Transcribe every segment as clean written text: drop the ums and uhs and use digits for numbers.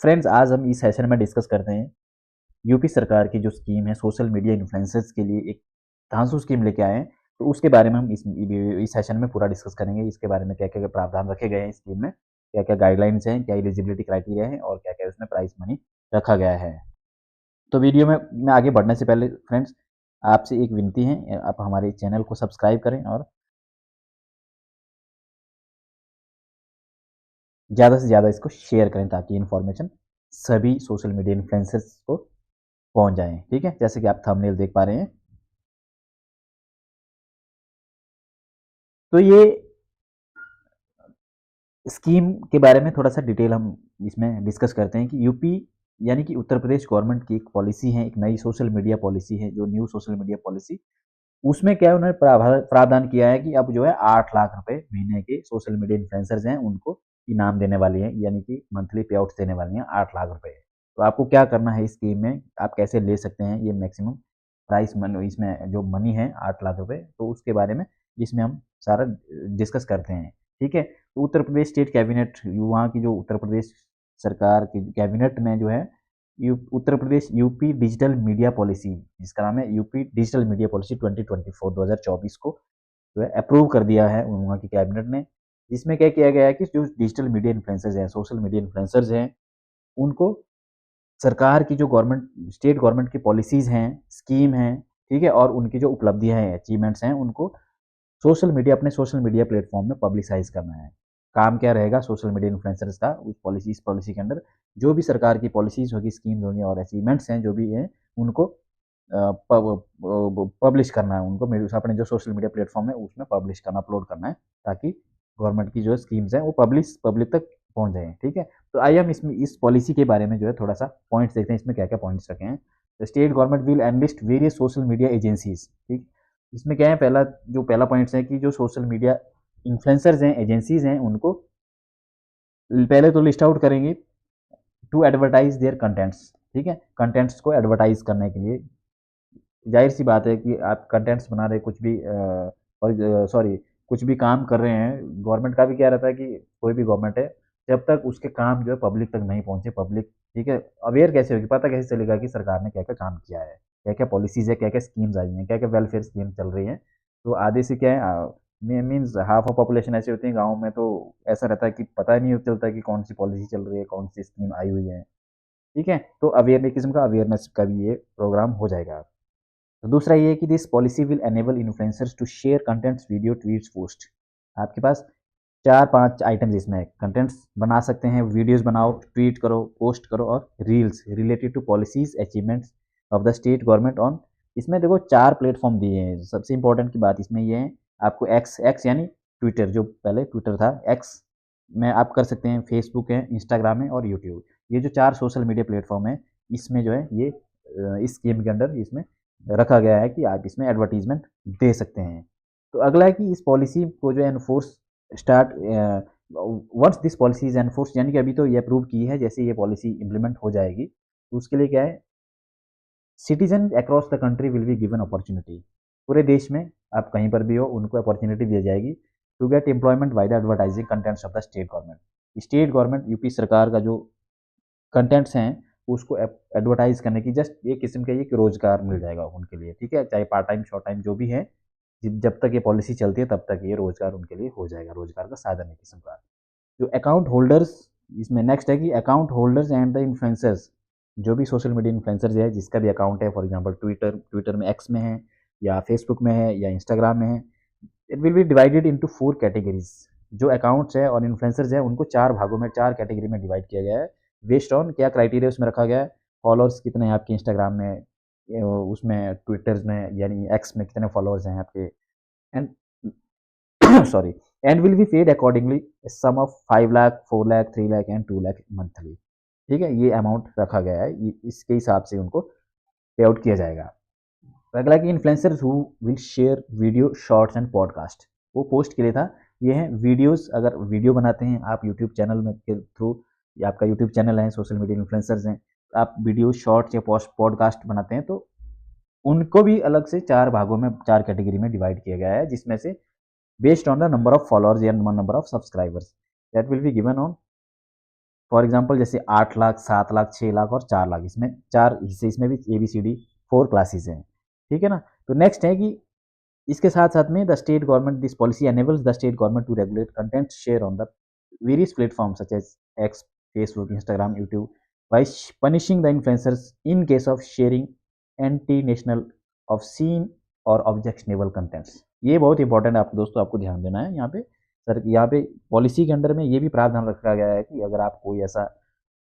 Friends, आज हम इस सेशन में डिस्कस करते हैं यूपी सरकार की जो स्कीम है सोशल मीडिया इन्फ्लुएंसर्स के लिए एक धांसू स्कीम लेके आए हैं। तो उसके बारे में हम इस सेशन में पूरा डिस्कस करेंगे। इसके बारे में क्या क्या प्रावधान रखे गए हैं इस स्कीम में, क्या क्या गाइडलाइंस हैं, क्या एलिजिबिलिटी क्राइटेरिया है और क्या क्या उसमें प्राइस मनी रखा गया है। तो वीडियो में आगे बढ़ने से पहले फ्रेंड्स, आपसे एक विनती है, आप हमारे चैनल को सब्सक्राइब करें और ज़्यादा से ज़्यादा इसको शेयर करें ताकि इन्फॉर्मेशन सभी सोशल मीडिया इन्फ्लुएंसर्स को पहुंच जाएं। ठीक है, जैसे कि आप थंबनेल देख पा रहे हैं। तो ये स्कीम के बारे में थोड़ा सा डिटेल हम इसमें डिस्कस करते हैं कि यूपी यानी कि उत्तर प्रदेश गवर्नमेंट की एक पॉलिसी है, एक नई सोशल मीडिया पॉलिसी है, जो न्यू सोशल मीडिया पॉलिसी। उसमें क्या है, उन्होंने प्रावधान किया है कि अब जो है 8 लाख रुपए महीने के सोशल मीडिया इन्फ्लुएंसर्स हैं उनको इनाम देने वाली है, यानी कि मंथली पे आउट देने वाली हैं 8 लाख रुपए। तो आपको क्या करना है इस स्कीम में, आप कैसे ले सकते हैं ये मैक्सिमम प्राइस मन, इसमें जो मनी है 8 लाख रुपए, तो उसके बारे में इसमें हम सारा डिस्कस करते हैं। ठीक है, तो उत्तर प्रदेश स्टेट कैबिनेट, वहाँ की जो उत्तर प्रदेश सरकार की कैबिनेट में जो है Uttar Pradesh UP digital media policy, जिसका नाम है यूपी डिजिटल मीडिया पॉलिसी 2024 को जो है अप्रूव कर दिया है वहाँ की कैबिनेट ने। जिसमें क्या किया गया है कि जो डिजिटल मीडिया इन्फ्लुएंसर्स हैं, सोशल मीडिया इन्फ्लुएंसर्स हैं, उनको सरकार की जो गवर्नमेंट स्टेट गवर्नमेंट की पॉलिसीज़ हैं, स्कीम हैं, ठीक है, और उनकी जो उपलब्धियाँ हैं, अचीवमेंट्स हैं, उनको सोशल मीडिया अपने सोशल मीडिया प्लेटफॉर्म में पब्लिसाइज करना है। काम क्या रहेगा सोशल मीडिया इन्फ्लुएंसर्स का इस पॉलिसी के अंदर, जो भी सरकार की पॉलिसीज होगी, स्कीम्स होंगी और अचीवमेंट्स हैं जो भी हैं, उनको पब्लिश करना है, उनको अपने जो सोशल मीडिया प्लेटफॉर्म है उसमें पब्लिश करना, अपलोड करना है, ताकि गवर्नमेंट की जो स्कीम्स हैं वो पब्लिक तक पहुंच जाए। ठीक है, तो आइए हम इसमें इस पॉलिसी के बारे में जो है थोड़ा सा पॉइंट्स देखते हैं, इसमें क्या क्या पॉइंट्स रखे हैं। State government will enlist various social media agencies. ठीक, इसमें क्या है, पहला पॉइंट्स है कि जो सोशल मीडिया इन्फ्लुएंसर्स हैं, एजेंसीज हैं, उनको पहले तो लिस्ट आउट करेंगे टू एडवर्टाइज देयर कंटेंट्स। ठीक है, कंटेंट्स को एडवर्टाइज करने के लिए जाहिर सी बात है कि आप कंटेंट्स बना रहे कुछ भी और सॉरी कुछ भी काम कर रहे हैं, गवर्नमेंट का भी क्या रहता है कि कोई भी गवर्नमेंट है, जब तक उसके काम जो है पब्लिक तक नहीं पहुंचे, पब्लिक ठीक है अवेयर कैसे होगी, पता कैसे चलेगा कि सरकार ने क्या क्या काम किया है, क्या क्या पॉलिसीज है, क्या क्या स्कीम्स आई हैं, क्या क्या वेलफेयर स्कीम चल रही हैं। तो आधे से क्या है, मीन्स हाफ ऑफ पॉपुलेशन ऐसी होती है गाँव में, तो ऐसा रहता है कि पता ही नहीं चलता कि कौन सी पॉलिसी चल रही है, कौन सी स्कीम आई हुई है। ठीक है, तो अवेयर किस्म का अवेयरनेस का भी ये प्रोग्राम हो जाएगा। तो दूसरा ये है कि this policy will enable influencers to share contents, video, tweets, post. आपके पास 4-5 आइटम्स इसमें कंटेंट्स बना सकते हैं, वीडियोस बनाओ, ट्वीट करो, पोस्ट करो और reels related to policies achievements of the state government on. इसमें देखो 4 प्लेटफॉर्म दिए हैं। सबसे इंपॉर्टेंट की बात इसमें ये है, आपको एक्स एक्स यानी ट्विटर, जो पहले ट्विटर था, एक्स में आप कर सकते हैं, फेसबुक है, इंस्टाग्राम है और यूट्यूब। ये जो 4 सोशल मीडिया प्लेटफॉर्म है, इसमें जो है ये इस स्कीम के अंडर इसमें रखा गया है कि आप इसमें एडवर्टीजमेंट दे सकते हैं। तो अगला है कि इस पॉलिसी को जो है enforce start once this policy is enforce, यानी कि अभी तो ये अप्रूव की है, जैसे ये पॉलिसी इंप्लीमेंट हो जाएगी तो उसके लिए क्या है, citizen across the country will be given opportunity. पूरे देश में आप कहीं पर भी हो, उनको अपॉर्चुनिटी दी जाएगी to get employment by the advertising contents of the state government. State government UP सरकार का जो कंटेंट्स हैं उसको एडवर्टाइज करने की जस्ट एक किस्म का ये रोजगार मिल जाएगा उनके लिए। ठीक है, चाहे पार्ट टाइम शॉर्ट टाइम जो भी है, जब तक ये पॉलिसी चलती है तब तक ये रोजगार उनके लिए हो जाएगा, रोजगार का साधन है किस्म का। जो अकाउंट होल्डर्स, इसमें नेक्स्ट है कि account holders and the influencers, जो भी सोशल मीडिया इन्फ्लुएंसर्स है, जिसका भी अकाउंट है, फॉर एग्जांपल ट्विटर में, एक्स में है, या फेसबुक में है, या इंस्टाग्राम में है, it will be divided into 4 categories. जो अकाउंट्स है और इन्फ्लुएंसर्स है उनको 4 भागों में, 4 कैटेगरी में डिवाइड किया गया है। बेस्ड ऑन क्या क्राइटेरिया उसमें रखा गया है, फॉलोअर्स कितने हैं आपके इंस्टाग्राम में, उसमें ट्विटर्स में यानी एक्स में कितने फॉलोअर्स हैं आपके, and sorry, and will be paid accordingly sum of 5 lakh, 4 lakh, 3 lakh and 2 lakh monthly. ठीक है, ये अमाउंट रखा गया है, इसके हिसाब से उनको पे आउट किया जाएगा। तो अगला कि influencers who will share video, shorts and podcast, वो पोस्ट के लिए था। ये है वीडियोस, अगर वीडियो बनाते हैं आप यूट्यूब चैनल में के थ्रू, या आपका यूट्यूब चैनल है, सोशल मीडिया इन्फ्लुएंसर्स हैं, आप वीडियो, शॉर्ट्स या पॉडकास्ट बनाते हैं, तो उनको भी अलग से 4 भागों में, 4 कैटेगरी में डिवाइड किया गया है, जिसमें से based on the number of followers या number of subscribers that will be given on for example जैसे 8 लाख, 7 लाख, 6 लाख और 4 लाख, इसमें 4 हिस्से, इसमें भी ABCD 4 क्लासेस हैं, ठीक है ना। तो नेक्स्ट है कि इसके साथ साथ में the state government this policy enables the state government to regulate content share on the various platform such as X, Facebook, Instagram, YouTube by punishing the influencers in case of sharing anti national obscene और objectionable contents. ये बहुत important है आप दोस्तों, आपको ध्यान देना है यहाँ पे। सर यहाँ पे पॉलिसी के अंडर में ये भी प्रावधान रखा गया है कि अगर आप कोई ऐसा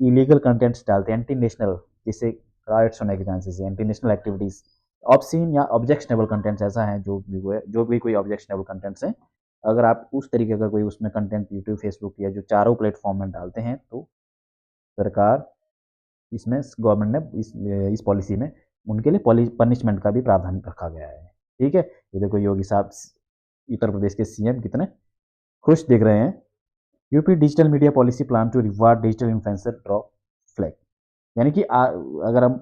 इलीगल कंटेंट्स डालते हैं एंटी नेशनल, जिससे राइट्स होने के चांसेस है, एंटी नेशनल एक्टिविटीज़, ऑब्सीन या ऑब्जेक्शनेबल कंटेंट्स ऐसा है, जो भी कोई ऑब्जेक्शनेबल कंटेंट्स हैं, अगर आप उस तरीके का कोई उसमें कंटेंट यूट्यूब, फेसबुक या जो चारों प्लेटफॉर्म में डालते हैं, तो सरकार इसमें, गवर्नमेंट ने इस पॉलिसी में उनके लिए पनिशमेंट का भी प्रावधान रखा गया है, ठीक है। ये देखो योगी साहब उत्तर प्रदेश के CM कितने खुश दिख रहे हैं। UP digital media policy plan to reward digital influencer draw flak, यानी कि अगर हम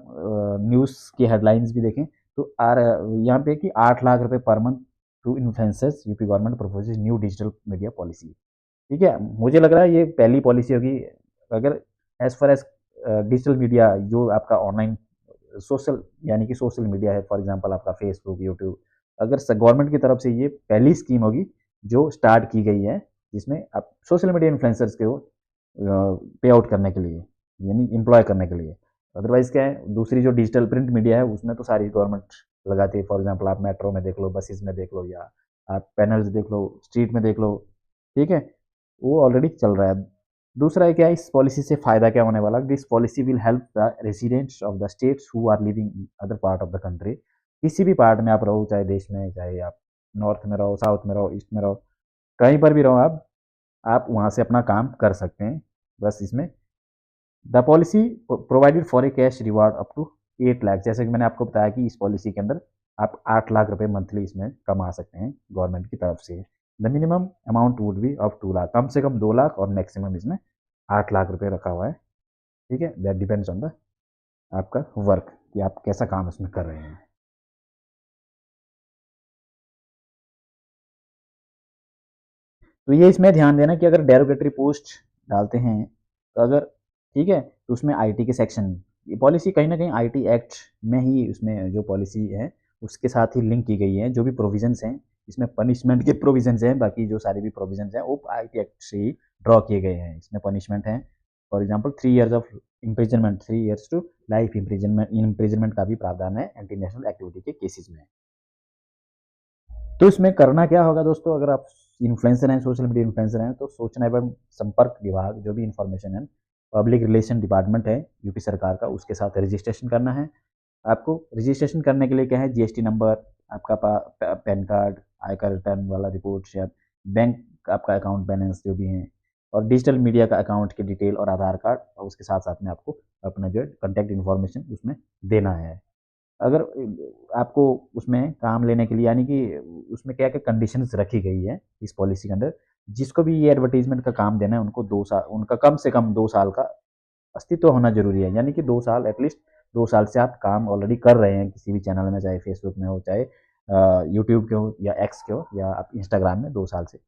न्यूज़ की हेडलाइंस भी देखें तो यहाँ पे कि 8 लाख रुपए per month to influencers, UP government proposes new digital media policy, ठीक है। मुझे लग रहा है ये पहली पॉलिसी होगी अगर as far as digital media, जो आपका ऑनलाइन सोशल, यानी कि सोशल मीडिया है, फॉर एग्जांपल आपका फेसबुक, यूट्यूब, अगर गवर्नमेंट की तरफ से ये पहली स्कीम होगी जो स्टार्ट की गई है, जिसमें आप सोशल मीडिया इन्फ्लुएंसर्स को पे आउट करने के लिए, यानी एम्प्लॉय करने के लिए। अदरवाइज़ क्या है, दूसरी जो डिजिटल प्रिंट मीडिया है उसमें तो सारी गवर्नमेंट लगाती है। फॉर एग्जांपल आप मेट्रो में देख लो, बसेस में देख लो, या आप पैनल्स देख लो, स्ट्रीट में देख लो, ठीक है, वो ऑलरेडी चल रहा है। दूसरा है क्या, इस पॉलिसी से फ़ायदा क्या होने वाला, this policy will help the residents of the states who are living in other part of the country. किसी भी पार्ट में आप रहो, चाहे देश में, चाहे आप नॉर्थ में रहो, साउथ में रहो, ईस्ट में रहो, कहीं पर भी रहो आप वहाँ से अपना काम कर सकते हैं। बस इसमें the policy provided for a cash reward up to 8 lakh, जैसे कि मैंने आपको बताया कि इस पॉलिसी के अंदर आप 8 लाख रुपए मंथली इसमें कमा सकते हैं गवर्नमेंट की तरफ से। The minimum amount would be of 2 lakh, कम से कम 2 लाख, और मैक्सिमम इसमें 8 लाख रुपए रखा हुआ है, ठीक है। दैट डिपेंड्स ऑन द आपका वर्क, कि आप कैसा काम इसमें कर रहे हैं। तो ये इसमें ध्यान देना कि अगर डेरोगेटरी पोस्ट डालते हैं, तो अगर, ठीक है, तो उसमें आईटी के सेक्शन, ये पॉलिसी कहीं ना कहीं आईटी एक्ट में ही, उसमें जो पॉलिसी है उसके साथ ही लिंक की गई है। जो भी प्रोविजंस हैं इसमें, पनिशमेंट के प्रोविजंस हैं, बाकी जो सारे भी प्रोविजंस हैं वो आईटी एक्ट से ही ड्रॉ किए गए हैं। इसमें पनिशमेंट है, for example 3 years of imprisonment, 3 years to life imprisonment का भी प्रावधान है एंटी नेशनल एक्टिविटी के केसेस में। तो इसमें करना क्या होगा दोस्तों, अगर आप इन्फ्लुएंसर हैं, सोशल मीडिया इन्फ्लुएंसर हैं, तो सूचना एवं संपर्क विभाग, जो भी इंफॉर्मेशन है, पब्लिक रिलेशन डिपार्टमेंट है यूपी सरकार का, उसके साथ रजिस्ट्रेशन करना है। आपको रजिस्ट्रेशन करने के लिए क्या है, जीएसटी नंबर, आपका पैन कार्ड, आयकर रिटर्न वाला रिपोर्ट, या बैंक आपका अकाउंट बैलेंस जो भी है, और डिजिटल मीडिया का अकाउंट की डिटेल और आधार कार्ड, और उसके साथ साथ में आपको अपना जो है कॉन्टैक्ट इन्फॉर्मेशन उसमें देना है। अगर आपको उसमें काम लेने के लिए, यानी कि उसमें क्या-क्या कंडीशंस रखी गई है इस पॉलिसी के अंदर, जिसको भी ये एडवर्टाइज़मेंट का काम देना है, उनको 2 साल, उनका कम से कम 2 साल का अस्तित्व होना ज़रूरी है। यानी कि 2 साल, एटलीस्ट 2 साल से आप काम ऑलरेडी कर रहे हैं किसी भी चैनल में, चाहे फेसबुक में हो, चाहे यूट्यूब के हो, या एक्स के हो, या आप इंस्टाग्राम में 2 साल से।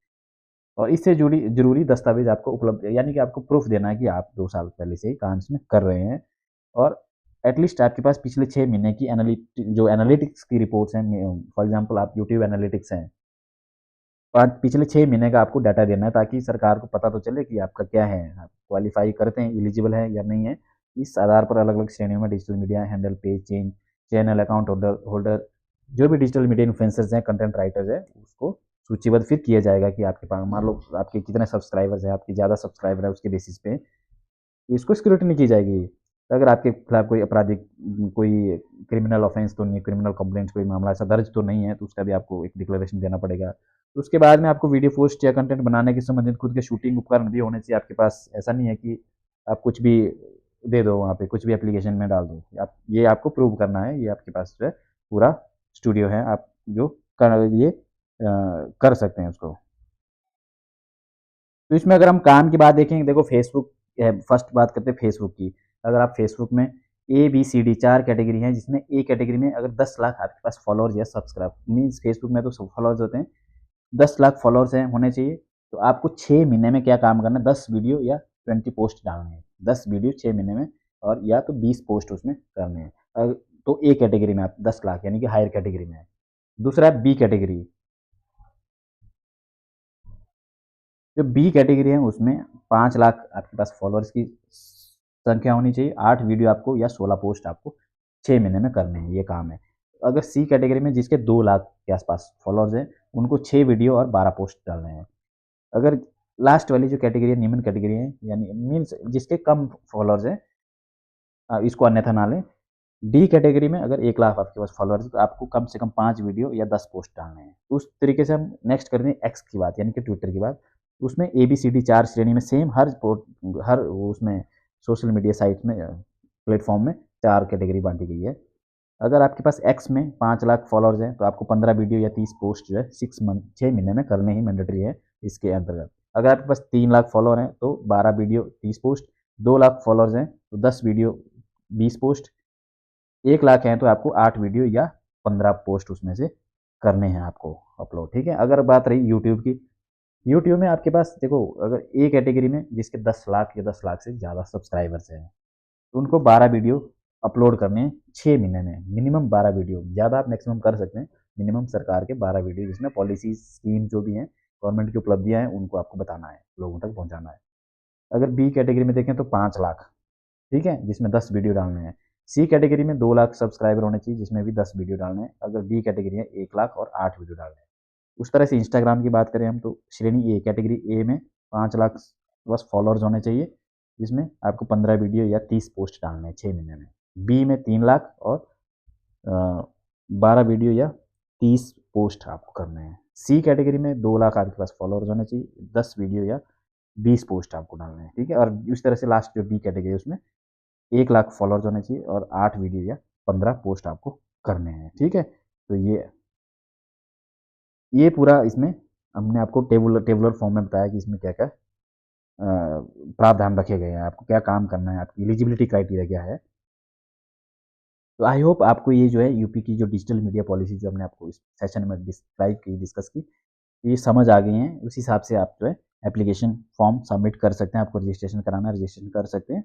और इससे जुड़ी ज़रूरी दस्तावेज़ आपको उपलब्ध है, यानी कि आपको प्रूफ़ देना है कि आप 2 साल पहले से ही काम इसमें कर रहे हैं, और एटलीस्ट आपके पास पिछले 6 महीने की जो एनालिटिक्स की रिपोर्ट्स हैं, फॉर एग्जांपल आप यूट्यूब एनालिटिक्स हैं, पिछले 6 महीने का आपको डाटा देना है, ताकि सरकार को पता तो चले कि आपका क्या है, आप क्वालिफाई करते हैं, एलिजिबल है या नहीं है। इस आधार पर अलग अलग श्रेणियों में digital media handle, page change, channel account holder, जो भी डिजिटल मीडिया इन्फ्लुएंसर्स हैं, कंटेंट राइटर्स हैं, उसको सूचीबद्ध फिर किया जाएगा कि आपके पास, मान लो आपके कितने सब्सक्राइबर्स हैं, आपकी ज़्यादा सब्सक्राइबर है, उसके बेसिस पे इसको स्क्रूटनी की जाएगी। तो अगर आपके खिलाफ कोई आपराधिक, कोई क्रिमिनल ऑफेंस तो नहीं, क्रिमिनल कंप्लेंट कोई मामला ऐसा दर्ज तो नहीं है, तो उसका भी आपको एक डिक्लेरेशन देना पड़ेगा। तो उसके बाद में आपको वीडियो पोस्ट या कंटेंट बनाने के संबंधित खुद के शूटिंग उपकरण भी होने चाहिए आपके पास। ऐसा नहीं है कि आप कुछ भी दे दो, वहाँ पे कुछ भी एप्लीकेशन में डाल दो। आप, ये आपको प्रूव करना है, ये आपके पास जो है पूरा स्टूडियो है, आप जो कर सकते हैं उसको। तो इसमें अगर हम काम की बात देखें, देखो फेसबुक, फर्स्ट बात करते हैं फेसबुक की। अगर आप फेसबुक में ABCD 4 कैटेगरी हैं, जिसमें ए कैटेगरी में अगर 10 लाख आपके पास फॉलोअर्स या सब्सक्राइब, मीन्स फेसबुक में तो फॉलोअर्स होते हैं, 10 लाख फॉलोअर्स हैं, होने चाहिए। तो आपको 6 महीने में क्या काम करना है, 10 वीडियो या 20 पोस्ट डालने हैं, 10 वीडियो 6 महीने में, और या तो 20 पोस्ट उसमें करने हैं। तो ए कैटेगरी में आप 10 लाख यानी कि हायर कैटेगरी में है। दूसरा है बी कैटेगरी। जो बी कैटेगरी है उसमें 5 लाख आपके पास फॉलोअर्स की संख्या होनी चाहिए, 8 वीडियो आपको या 16 पोस्ट आपको 6 महीने में करने हैं, ये काम है। अगर सी कैटेगरी में जिसके 2 लाख के आसपास फॉलोअर्स हैं उनको 6 वीडियो और 12 पोस्ट डालने हैं। अगर लास्ट वाली जो कैटेगरी है निम्न कैटेगरी है, यानी मीन्स जिसके कम फॉलोअर्स हैं, इसको अन्यथा ना लें। डी कैटेगरी में अगर 1 लाख आपके पास फॉलोअर्स है तो आपको कम से कम 5 वीडियो या 10 पोस्ट डालने हैं। उस तरीके से हम नेक्स्ट करते हैं एक्स की बात, यानी कि ट्विटर की बात। उसमें ABCD 4 श्रेणी में सेम हर उसमें सोशल मीडिया साइट में प्लेटफॉर्म में 4 कैटेगरी बांटी गई है। अगर आपके पास एक्स में 5 लाख फॉलोअर्स हैं तो आपको 15 वीडियो या 30 पोस्ट जो है 6 महीने में करने ही मैंडेटरी है इसके अंतर्गत। अगर आपके पास 3 लाख फॉलोअर हैं तो 12 वीडियो 30 पोस्ट, 2 लाख फॉलोअर्स हैं तो 10 वीडियो 20 पोस्ट, 1 लाख हैं तो आपको 8 वीडियो या 15 पोस्ट उसमें से करने हैं आपको अपलोड, ठीक है। अगर बात रही यूट्यूब की, यूट्यूब में आपके पास देखो अगर ए कैटेगरी में जिसके 10 लाख या 10 लाख से ज़्यादा सब्सक्राइबर्स हैं तो उनको 12 वीडियो अपलोड करने हैं 6 महीने में, मिनिमम 12 वीडियो, ज़्यादा आप मैक्सिमम कर सकते हैं, मिनिमम सरकार के 12 वीडियो जिसमें पॉलिसी स्कीम जो भी हैं गवर्नमेंट की उपलब्धियाँ हैं उनको आपको बताना है, लोगों तक पहुँचाना है। अगर बी कैटेगरी में देखें तो 5 लाख, ठीक है, जिसमें 10 वीडियो डालने हैं। सी कैटेगरी में 2 लाख सब्सक्राइबर होने चाहिए जिसमें भी 10 वीडियो डालने हैं। अगर डी कैटेगरी है 1 लाख और 8 वीडियो डालने हैं। उस तरह से इंस्टाग्राम की बात करें हम तो श्रेणी ए कैटेगरी ए में 5 लाख बस फॉलोअर्स होने चाहिए जिसमें आपको 15 वीडियो या 30 पोस्ट डालने हैं 6 महीने में। बी में 3 लाख और 12 वीडियो या 30 पोस्ट आपको करने हैं। सी कैटेगरी में 2 लाख आपके पास फॉलोअर्स होने चाहिए, 10 वीडियो या 20 पोस्ट आपको डालने हैं, ठीक है। और इस तरह से लास्ट जो डी कैटेगरी है उसमें 1 लाख फॉलोअर्स होने चाहिए और 8 वीडियो या 15 पोस्ट आपको करने हैं, ठीक है। तो ये पूरा इसमें हमने आपको टेबुलर फॉर्म में बताया कि इसमें क्या क्या प्रावधान रखे गए हैं, आपको क्या काम करना है, आपकी एलिजिबिलिटी क्राइटेरिया क्या है। तो आई होप आपको ये जो है यूपी की जो डिजिटल मीडिया पॉलिसी जो हमने आपको इस सेशन में डिस्कस की, ये समझ आ गई हैं। उस हिसाब से आप जो है एप्लीकेशन फॉर्म सबमिट कर सकते हैं। आपको रजिस्ट्रेशन कराना है रजिस्ट्रेशन कर सकते हैं।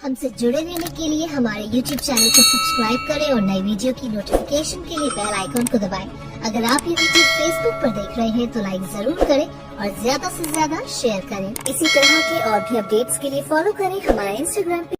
हमसे जुड़े रहने के लिए हमारे YouTube चैनल को सब्सक्राइब करें और नई वीडियो की नोटिफिकेशन के लिए बेल आइकन को दबाएं। अगर आप ये वीडियो Facebook पर देख रहे हैं तो लाइक जरूर करें और ज्यादा से ज्यादा शेयर करें। इसी तरह के और भी अपडेट्स के लिए फॉलो करें हमारा Instagram पेज।